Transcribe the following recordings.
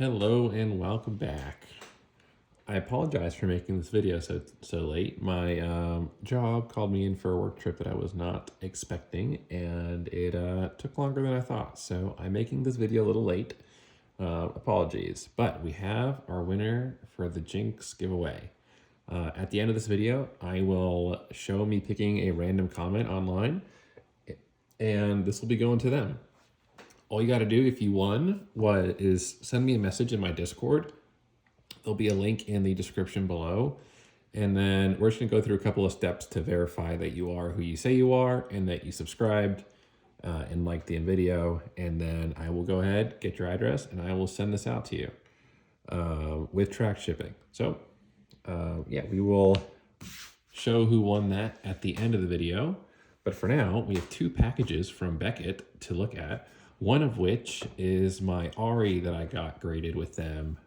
Hello and welcome back. I apologize for making this video so late. My job called me in for a work trip that I was not expecting, and it took longer than I thought. So I'm making this video a little late. Apologies, but we have our winner for the Jinx giveaway. At the end of this video, I will show me picking a random comment online, and this will be going to them. All you got to do if you won is send me a message in my Discord. There'll be a link in the description below. And then we're just going to go through a couple of steps to verify that you are who you say you are and that you subscribed and liked the video. And then I will go ahead, get your address, and I will send this out to you with track shipping. So yeah, we will show who won that at the end of the video. But for now, we have two packages from Beckett to look at. One of which is my Ari that I got graded with them,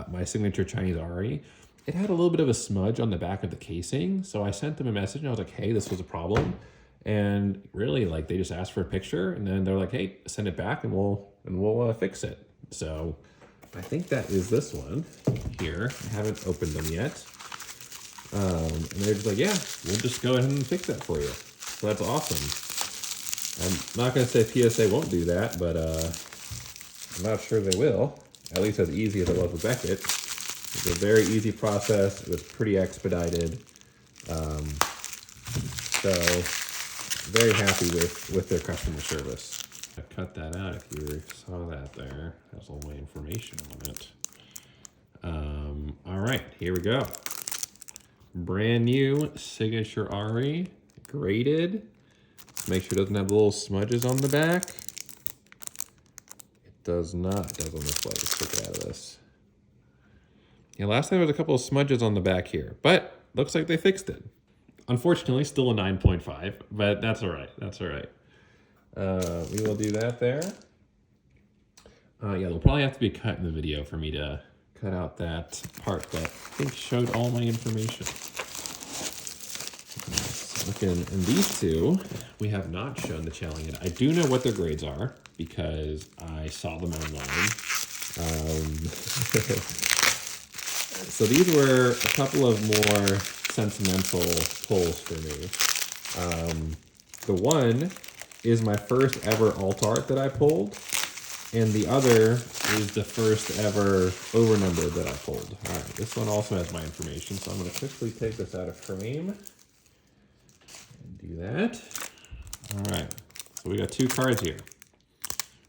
my signature Chinese Ari. It had a little bit of a smudge on the back of the casing, so I sent them a message and I was like, hey, this was a problem. And really, like, they just asked for a picture and then they're like, hey, send it back and we'll fix it. So I think that is this one here. I haven't opened them yet. And they're just like, yeah, we'll just go ahead and fix that for you. So that's awesome. I'm not going to say PSA won't do that, but I'm not sure they will, at least as easy as it was with Beckett. It's a very easy process. It was pretty expedited. So very happy with their customer service. I cut that out if you saw that there. That's all my information on it. All right, here we go. Brand new signature Ari, graded. Make sure it doesn't have little smudges on the back. It does not. It does on this way. Let's take it out of this. Yeah, last time there was a couple of smudges on the back here, but looks like they fixed it. Unfortunately, still a 9.5, but that's all right. That's all right. We will do that there. Yeah, they'll probably have to be cut in the video for me to cut out that part that I think showed all my information. Looking in these two, we have not shown the challenge yet. I do know what their grades are because I saw them online. So these were a couple of more sentimental pulls for me. The one is my first ever alt art that I pulled, and the other is the first ever overnumber that I pulled. All right, this one also has my information, so I'm going to quickly take this out of frame. Do that. All right, so we got two cards here.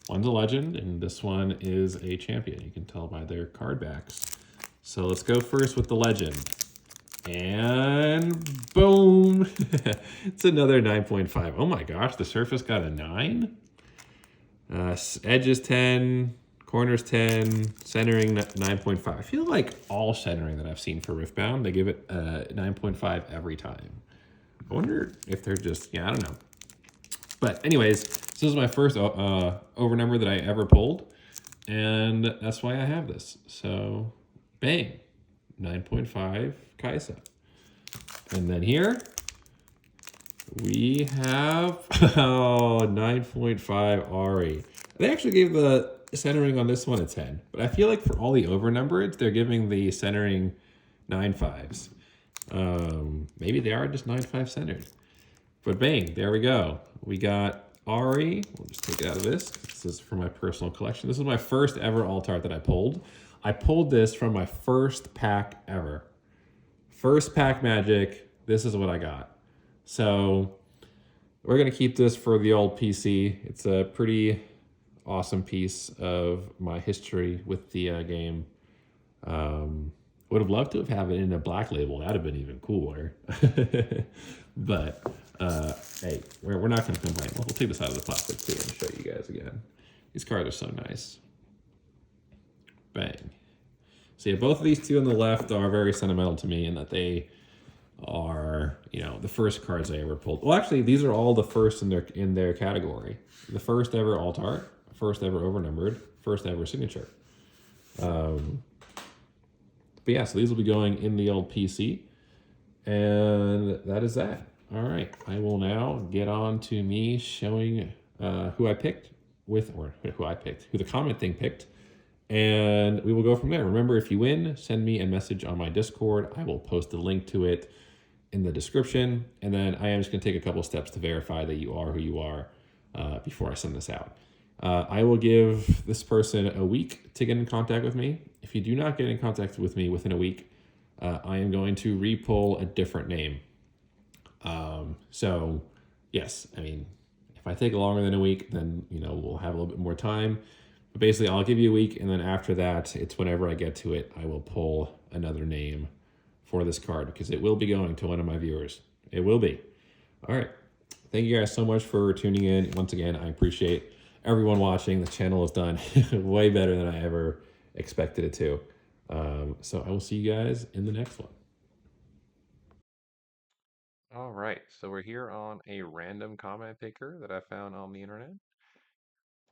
One's a legend, and this one is a champion. You can tell by their card backs. So let's go first with the legend. And boom! It's another 9.5. Oh my gosh, the surface got a 9. Edge is 10, corners 10, centering 9.5. I feel like all centering that I've seen for Riftbound, they give it 9.5 every time. I wonder if they're just, yeah, I don't know. But anyways, this is my first overnumber that I ever pulled, and that's why I have this. So, bang, 9.5 Kaisa. And then here, we have 9.5 Ari. They actually gave the centering on this one a 10, but I feel like for all the overnumbered, they're giving the centering 9.5s. Maybe they are just 9.5 centered. But bang, there we go. We got Ari. We'll just take it out of this. This is for my personal collection. This is my first ever alt art that I pulled. I pulled this from my first pack ever. First pack magic. This is what I got. So we're going to keep this for the old PC. It's a pretty awesome piece of my history with the game. Would have loved to have had it in a black label. That'd have been even cooler. But hey, we're not going to complain. We'll take this out of the plastic too and show you guys again. These cards are so nice. Bang. So yeah, both of these two on the left are very sentimental to me in that they are, you know, the first cards I ever pulled. Well, actually, these are all the first in their category. The first ever alt art, first ever overnumbered, first ever signature. But yeah, so these will be going in the old PC. And that is that. All right, I will now get on to me showing who I picked with, or who the comment thing picked, and we will go from there. Remember, if you win, send me a message on my Discord. I will post a link to it in the description, and then I am just going to take a couple steps to verify that you are who you are before I send this out. I will give this person a week to get in contact with me. If you do not get in contact with me within a week, I am going to re-pull a different name. So, yes, I mean, if I take longer than a week, then we'll have a little bit more time. But basically, I'll give you a week, and then after that, it's whenever I get to it, I will pull another name for this card because it will be going to one of my viewers. It will be. All right. Thank you guys so much for tuning in. Once again, I appreciate everyone watching. The channel is done way better than I ever expected it to. So I will see you guys in the next one. All right, so we're here on a random comment picker that I found on the internet.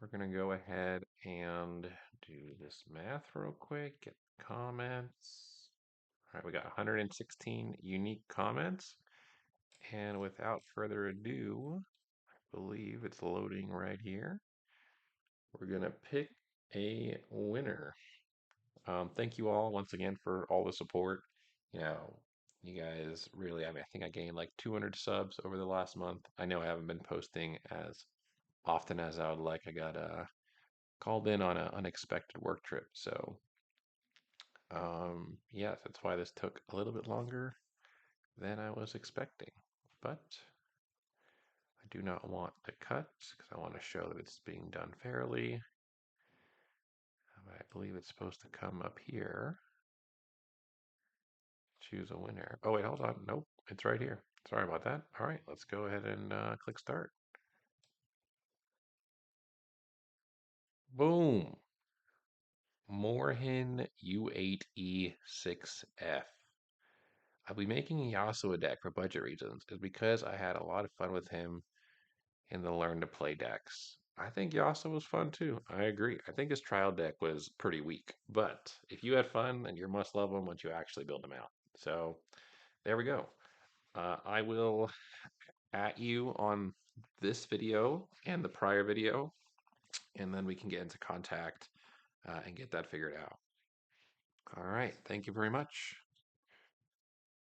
We're gonna go ahead and do this math real quick, get comments. All right, we got 116 unique comments. And without further ado, I believe it's loading right here. We're gonna pick a winner. Thank you all once again for all the support. You know, you guys really, I mean, I think I gained like 200 subs over the last month. I know I haven't been posting as often as I would like. I got called in on an unexpected work trip. So, yes, that's why this took a little bit longer than I was expecting. But I do not want to cut because I want to show that it's being done fairly. I believe it's supposed to come up here. Choose a winner. Oh, wait, hold on. Nope, it's right here. Sorry about that. All right, let's go ahead and click start. Boom. Moorhin U8E6F. I'll be making a Yasuo deck for budget reasons. It's because I had a lot of fun with him in the Learn to Play decks. I think Yasuo was fun too. I agree. I think his trial deck was pretty weak. But if you had fun, then you must love him once you actually build him out. So there we go. I will at you on this video and the prior video, and then we can get into contact and get that figured out. All right. Thank you very much.